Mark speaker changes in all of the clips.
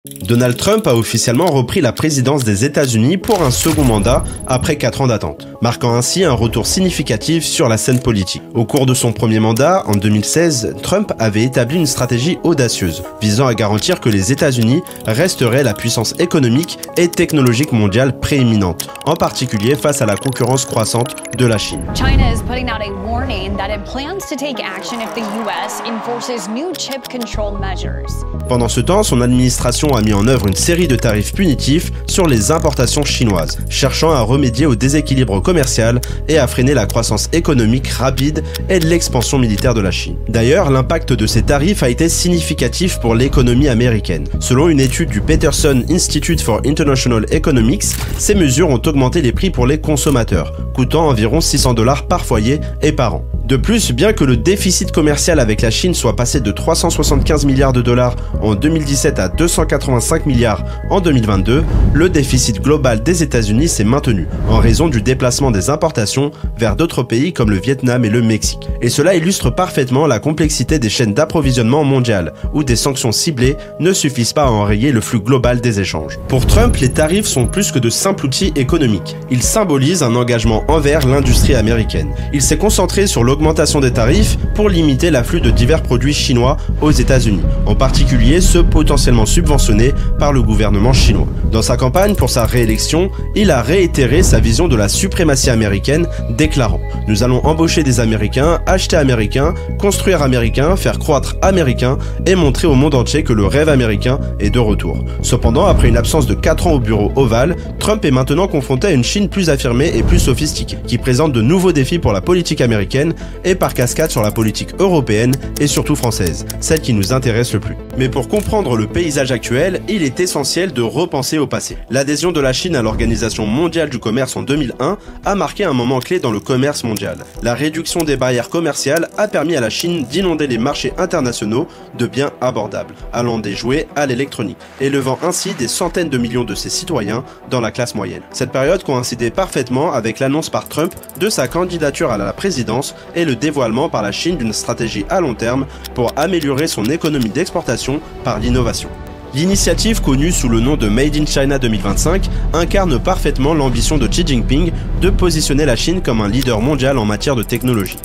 Speaker 1: Donald Trump a officiellement repris la présidence des États-Unis pour un second mandat après 4 ans d'attente, marquant ainsi un retour significatif sur la scène politique. Au cours de son premier mandat, en 2016, Trump avait établi une stratégie audacieuse, visant à garantir que les États-Unis resteraient la puissance économique et technologique mondiale prééminente, en particulier face à la concurrence croissante de la Chine.
Speaker 2: China is putting out a warning that it plans to take action if the US enforces new chip control measures.
Speaker 1: Pendant ce temps, son administration a mis en œuvre une série de tarifs punitifs sur les importations chinoises, cherchant à remédier au déséquilibre commercial et à freiner la croissance économique rapide et l'expansion militaire de la Chine. D'ailleurs, l'impact de ces tarifs a été significatif pour l'économie américaine. Selon une étude du Peterson Institute for International Economics, ces mesures ont augmenté les prix pour les consommateurs, coûtant environ $600 par foyer et par an. De plus, bien que le déficit commercial avec la Chine soit passé de 375 milliards de dollars en 2017 à 285 milliards en 2022, le déficit global des États-Unis s'est maintenu en raison du déplacement des importations vers d'autres pays comme le Vietnam et le Mexique. Et cela illustre parfaitement la complexité des chaînes d'approvisionnement mondiales, où des sanctions ciblées ne suffisent pas à enrayer le flux global des échanges. Pour Trump, les tarifs sont plus que de simples outils économiques. Ils symbolisent un engagement envers l'industrie américaine. Il s'est concentré sur l'augmentation des tarifs pour limiter l'afflux de divers produits chinois aux États-Unis, en particulier ceux potentiellement subventionnés par le gouvernement chinois. Dans sa campagne pour sa réélection, il a réitéré sa vision de la suprématie américaine, déclarant « Nous allons embaucher des Américains, acheter américain, construire américain, faire croître américain et montrer au monde entier que le rêve américain est de retour ». Cependant, après une absence de 4 ans au bureau ovale, Trump est maintenant confronté à une Chine plus affirmée et plus sophistiquée, qui présente de nouveaux défis pour la politique américaine et par cascade sur la politique européenne et surtout française, celle qui nous intéresse le plus. Mais pour comprendre le paysage actuel, il est essentiel de repenser au passé. L'adhésion de la Chine à l'Organisation mondiale du commerce en 2001 a marqué un moment clé dans le commerce mondial. La réduction des barrières commerciales a permis à la Chine d'inonder les marchés internationaux de biens abordables, allant des jouets à l'électronique, élevant ainsi des centaines de millions de ses citoyens dans la classe moyenne. Cette période coïncidait parfaitement avec l'annonce par Trump de sa candidature à la présidence et le dévoilement par la Chine d'une stratégie à long terme pour améliorer son économie d'exportation par l'innovation. L'initiative, connue sous le nom de Made in China 2025, incarne parfaitement l'ambition de Xi Jinping de positionner la Chine comme un leader mondial en matière de technologie.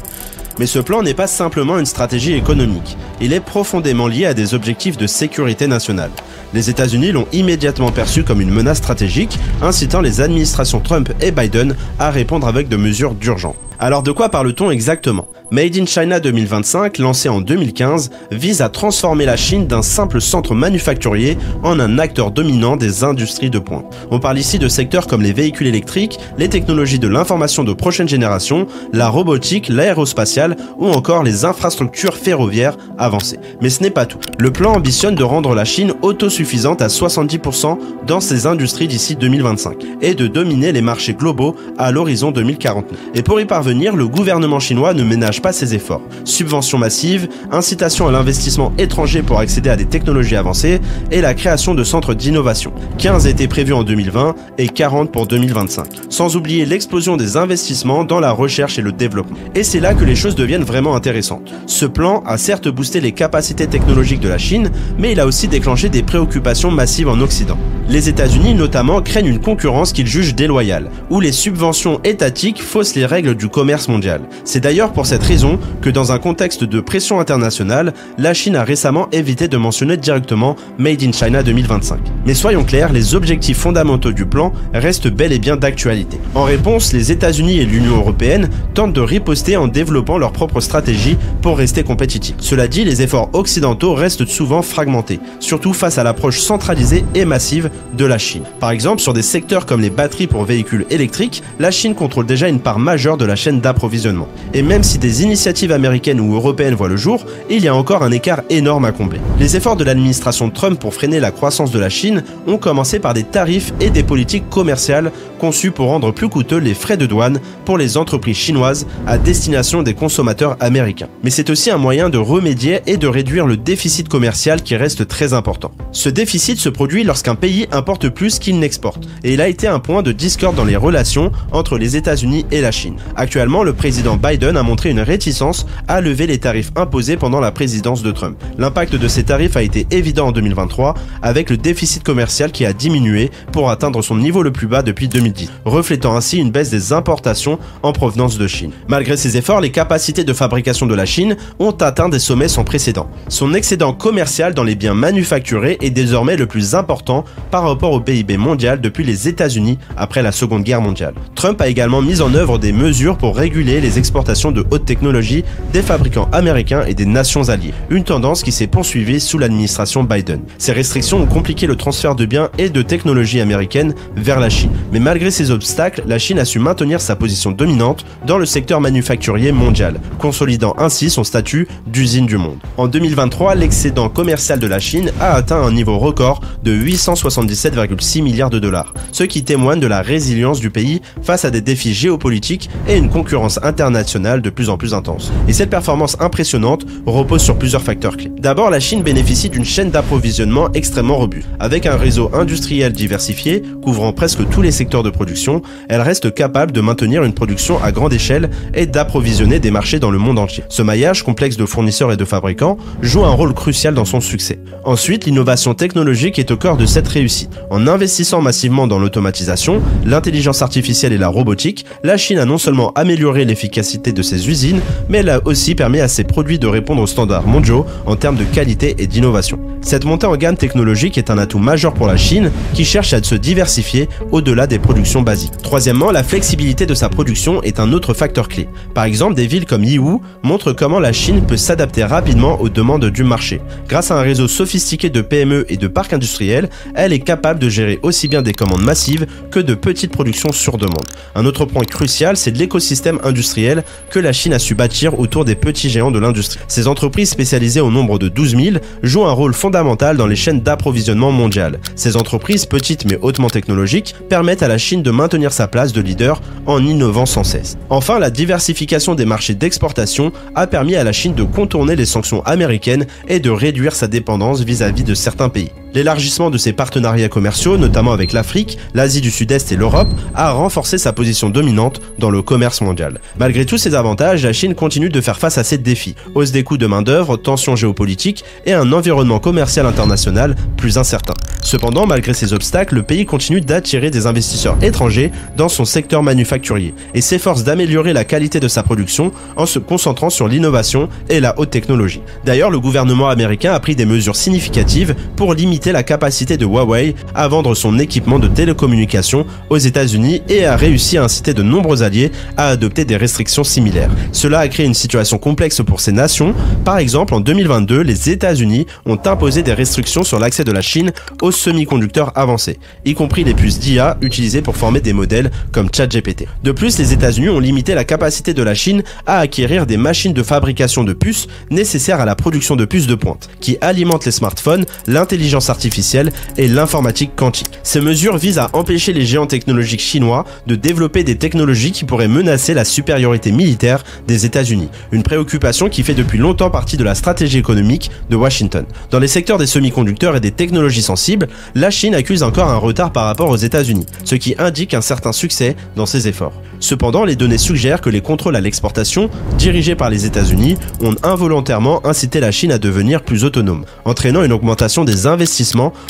Speaker 1: Mais ce plan n'est pas simplement une stratégie économique, il est profondément lié à des objectifs de sécurité nationale. Les États-Unis l'ont immédiatement perçu comme une menace stratégique, incitant les administrations Trump et Biden à répondre avec de mesures d'urgence. Alors de quoi parle-t-on exactement? Made in China 2025, lancé en 2015, vise à transformer la Chine d'un simple centre manufacturier en un acteur dominant des industries de pointe. On parle ici de secteurs comme les véhicules électriques, les technologies de l'information de prochaine génération, la robotique, l'aérospatiale ou encore les infrastructures ferroviaires avancées. Mais ce n'est pas tout. Le plan ambitionne de rendre la Chine autosuffisante à 70% dans ses industries d'ici 2025 et de dominer les marchés globaux à l'horizon 2049. Et pour y parvenir, le gouvernement chinois ne ménage pas ses efforts. Subventions massives, incitation à l'investissement étranger pour accéder à des technologies avancées et la création de centres d'innovation. 15 étaient prévus en 2020 et 40 pour 2025. Sans oublier l'explosion des investissements dans la recherche et le développement. Et c'est là que les choses deviennent vraiment intéressantes. Ce plan a certes boosté les capacités technologiques de la Chine, mais il a aussi déclenché des préoccupations massives en Occident. Les États-Unis notamment craignent une concurrence qu'ils jugent déloyale, où les subventions étatiques faussent les règles du commerce mondial. C'est d'ailleurs pour cette raison que dans un contexte de pression internationale, la Chine a récemment évité de mentionner directement Made in China 2025. Mais soyons clairs, les objectifs fondamentaux du plan restent bel et bien d'actualité. En réponse, les États-Unis et l'Union européenne tentent de riposter en développant leur propre stratégie pour rester compétitifs. Cela dit, les efforts occidentaux restent souvent fragmentés, surtout face à l'approche centralisée et massive de la Chine. Par exemple, sur des secteurs comme les batteries pour véhicules électriques, la Chine contrôle déjà une part majeure de la chaîne d'approvisionnement. Et même si des initiatives américaines ou européennes voient le jour, il y a encore un écart énorme à combler. Les efforts de l'administration Trump pour freiner la croissance de la Chine Chine ont commencé par des tarifs et des politiques commerciales conçues pour rendre plus coûteux les frais de douane pour les entreprises chinoises à destination des consommateurs américains. Mais c'est aussi un moyen de remédier et de réduire le déficit commercial qui reste très important. Ce déficit se produit lorsqu'un pays importe plus qu'il n'exporte, et il a été un point de discorde dans les relations entre les États-Unis et la Chine. Actuellement, le président Biden a montré une réticence à lever les tarifs imposés pendant la présidence de Trump. L'impact de ces tarifs a été évident en 2023, avec le déficit commercial qui a diminué pour atteindre son niveau le plus bas depuis 2010, reflétant ainsi une baisse des importations en provenance de Chine. Malgré ces efforts, les capacités de fabrication de la Chine ont atteint des sommets sans précédent. Son excédent commercial dans les biens manufacturés est désormais le plus important par rapport au PIB mondial depuis les États-Unis après la Seconde Guerre mondiale. Trump a également mis en œuvre des mesures pour réguler les exportations de haute technologie des fabricants américains et des nations alliées, une tendance qui s'est poursuivie sous l'administration Biden. Ces restrictions ont compliqué le transfert de biens et de technologies américaines vers la Chine. Mais malgré ces obstacles, la Chine a su maintenir sa position dominante dans le secteur manufacturier mondial, consolidant ainsi son statut d'usine du monde. En 2023, l'excédent commercial de la Chine a atteint un niveau record de 877,6 milliards de dollars, ce qui témoigne de la résilience du pays face à des défis géopolitiques et une concurrence internationale de plus en plus intense. Et cette performance impressionnante repose sur plusieurs facteurs clés. D'abord, la Chine bénéficie d'une chaîne d'approvisionnement extrêmement robuste. Avec un réseau industriel diversifié, couvrant presque tous les secteurs de production, elle reste capable de maintenir une production à grande échelle et d'approvisionner des marchés dans le monde entier. Ce maillage complexe de fournisseurs et de fabricants joue un rôle crucial dans son succès. Ensuite, l'innovation technologique est au cœur de cette réussite. En investissant massivement dans l'automatisation, l'intelligence artificielle et la robotique, la Chine a non seulement amélioré l'efficacité de ses usines, mais elle a aussi permis à ses produits de répondre aux standards mondiaux en termes de qualité et d'innovation. Cette montée en gamme technologique est un atout majeur pour la Chine qui cherche à se diversifier au-delà des productions basiques. Troisièmement, la flexibilité de sa production est un autre facteur clé. Par exemple, des villes comme Yiwu montrent comment la Chine peut s'adapter rapidement aux demandes du marché. Grâce à un réseau sophistiqué de PME et de parcs industriels, elle est capable de gérer aussi bien des commandes massives que de petites productions sur demande. Un autre point crucial, c'est l'écosystème industriel que la Chine a su bâtir autour des petits géants de l'industrie. Ces entreprises spécialisées au nombre de 12 000 jouent un rôle fondamental dans les chaînes d'approvisionnement mondiales. Ces entreprises, petites mais hautement technologiques, permettent à la Chine de maintenir sa place de leader en innovant sans cesse. Enfin, la diversification des marchés d'exportation a permis à la Chine de contourner les sanctions américaines et de réduire sa dépendance vis-à-vis de certains pays. L'élargissement de ses partenariats commerciaux, notamment avec l'Afrique, l'Asie du Sud-Est et l'Europe, a renforcé sa position dominante dans le commerce mondial. Malgré tous ces avantages, la Chine continue de faire face à ces défis: hausse des coûts de main-d'œuvre, tensions géopolitiques et un environnement commercial international plus incertain. Cependant, malgré ces obstacles, le pays continue d'attirer des investisseurs étrangers dans son secteur manufacturier et s'efforce d'améliorer la qualité de sa production en se concentrant sur l'innovation et la haute technologie. D'ailleurs, le gouvernement américain a pris des mesures significatives pour limiter la capacité de Huawei à vendre son équipement de télécommunications aux États-Unis et a réussi à inciter de nombreux alliés à adopter des restrictions similaires. Cela a créé une situation complexe pour ces nations. Par exemple, en 2022, les États-Unis ont imposé des restrictions sur l'accès de la Chine aux semi-conducteurs avancés, y compris les puces d'IA utilisées pour former des modèles comme ChatGPT. De plus, les États-Unis ont limité la capacité de la Chine à acquérir des machines de fabrication de puces nécessaires à la production de puces de pointe, qui alimentent les smartphones, l'intelligence artificielle et l'informatique quantique. Ces mesures visent à empêcher les géants technologiques chinois de développer des technologies qui pourraient menacer la supériorité militaire des États-Unis, une préoccupation qui fait depuis longtemps partie de la stratégie économique de Washington. Dans les secteurs des semi-conducteurs et des technologies sensibles, la Chine accuse encore un retard par rapport aux États-Unis, ce qui indique un certain succès dans ses efforts. Cependant, les données suggèrent que les contrôles à l'exportation, dirigés par les États-Unis, ont involontairement incité la Chine à devenir plus autonome, entraînant une augmentation des investissements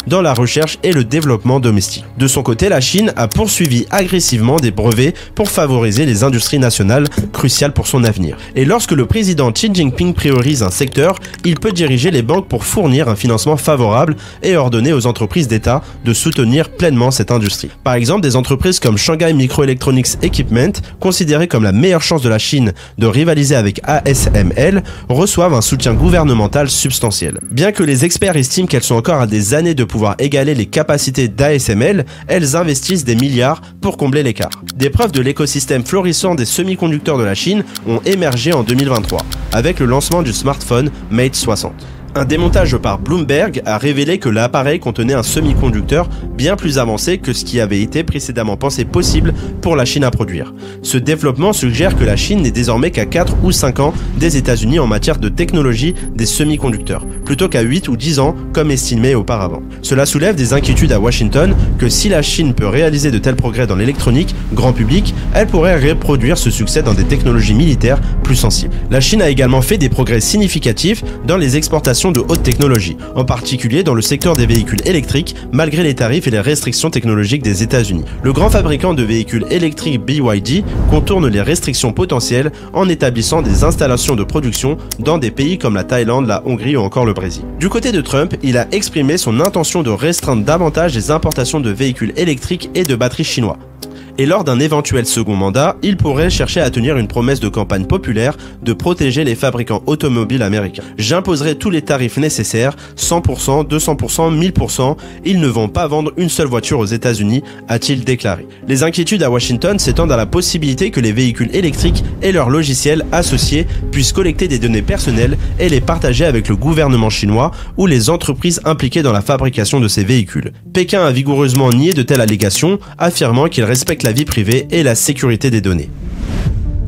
Speaker 1: dans la recherche et le développement domestique. De son côté, la Chine a poursuivi agressivement des brevets pour favoriser les industries nationales cruciales pour son avenir. Et lorsque le président Xi Jinping priorise un secteur, il peut diriger les banques pour fournir un financement favorable et ordonner aux entreprises d'État de soutenir pleinement cette industrie. Par exemple, des entreprises comme Shanghai Microelectronics Equipment, considérées comme la meilleure chance de la Chine de rivaliser avec ASML, reçoivent un soutien gouvernemental substantiel. Bien que les experts estiment qu'elles sont encore à des années de pouvoir égaler les capacités d'ASML, elles investissent des milliards pour combler l'écart. Des preuves de l'écosystème florissant des semi-conducteurs de la Chine ont émergé en 2023, avec le lancement du smartphone Mate 60. Un démontage par Bloomberg a révélé que l'appareil contenait un semi-conducteur bien plus avancé que ce qui avait été précédemment pensé possible pour la Chine à produire. Ce développement suggère que la Chine n'est désormais qu'à 4 ou 5 ans des États-Unis en matière de technologie des semi-conducteurs, plutôt qu'à 8 ou 10 ans comme estimé auparavant. Cela soulève des inquiétudes à Washington que si la Chine peut réaliser de tels progrès dans l'électronique grand public, elle pourrait reproduire ce succès dans des technologies militaires plus sensibles. La Chine a également fait des progrès significatifs dans les exportations de haute technologie, en particulier dans le secteur des véhicules électriques, malgré les tarifs et les restrictions technologiques des États-Unis. Le grand fabricant de véhicules électriques BYD contourne les restrictions potentielles en établissant des installations de production dans des pays comme la Thaïlande, la Hongrie ou encore le Brésil. Du côté de Trump, il a exprimé son intention de restreindre davantage les importations de véhicules électriques et de batteries chinois. Et lors d'un éventuel second mandat, il pourrait chercher à tenir une promesse de campagne populaire de protéger les fabricants automobiles américains. J'imposerai tous les tarifs nécessaires, 100%, 200%, 1000%, ils ne vont pas vendre une seule voiture aux États-Unis, a-t-il déclaré. Les inquiétudes à Washington s'étendent à la possibilité que les véhicules électriques et leurs logiciels associés puissent collecter des données personnelles et les partager avec le gouvernement chinois ou les entreprises impliquées dans la fabrication de ces véhicules. Pékin a vigoureusement nié de telles allégations, affirmant qu'il respecte la vie privée et la sécurité des données.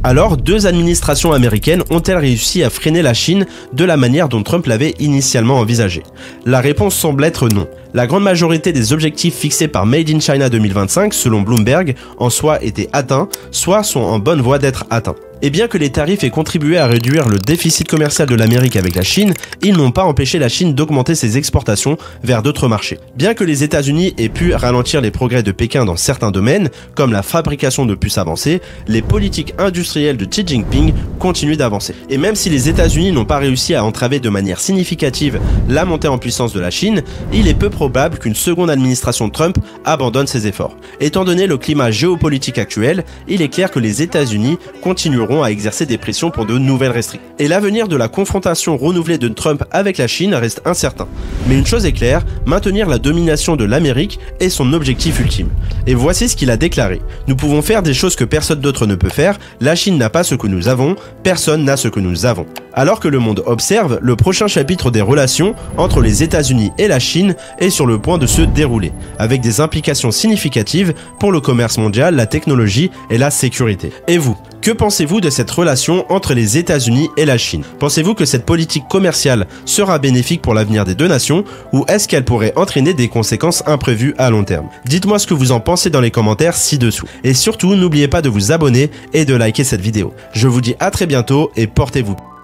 Speaker 1: Alors, deux administrations américaines ont-elles réussi à freiner la Chine de la manière dont Trump l'avait initialement envisagé? La réponse semble être non. La grande majorité des objectifs fixés par Made in China 2025, selon Bloomberg, en soit étaient atteints, soit sont en bonne voie d'être atteints. Et bien que les tarifs aient contribué à réduire le déficit commercial de l'Amérique avec la Chine, ils n'ont pas empêché la Chine d'augmenter ses exportations vers d'autres marchés. Bien que les États-Unis aient pu ralentir les progrès de Pékin dans certains domaines, comme la fabrication de puces avancées, les politiques industrielles de Xi Jinping continuent d'avancer. Et même si les États-Unis n'ont pas réussi à entraver de manière significative la montée en puissance de la Chine, il est peu probable qu'une seconde administration Trump abandonne ses efforts. Étant donné le climat géopolitique actuel, il est clair que les États-Unis continueront à exercer des pressions pour de nouvelles restrictions. Et l'avenir de la confrontation renouvelée de Trump avec la Chine reste incertain. Mais une chose est claire, maintenir la domination de l'Amérique est son objectif ultime. Et voici ce qu'il a déclaré. Nous pouvons faire des choses que personne d'autre ne peut faire, la Chine n'a pas ce que nous avons, personne n'a ce que nous avons. Alors que le monde observe, le prochain chapitre des relations entre les États-Unis et la Chine est sur le point de se dérouler, avec des implications significatives pour le commerce mondial, la technologie et la sécurité. Et vous, que pensez-vous de cette relation entre les États-Unis et la Chine? Pensez-vous que cette politique commerciale sera bénéfique pour l'avenir des deux nations ou est-ce qu'elle pourrait entraîner des conséquences imprévues à long terme? Dites-moi ce que vous en pensez dans les commentaires ci-dessous. Et surtout, n'oubliez pas de vous abonner et de liker cette vidéo. Je vous dis à très bientôt et portez-vous bien.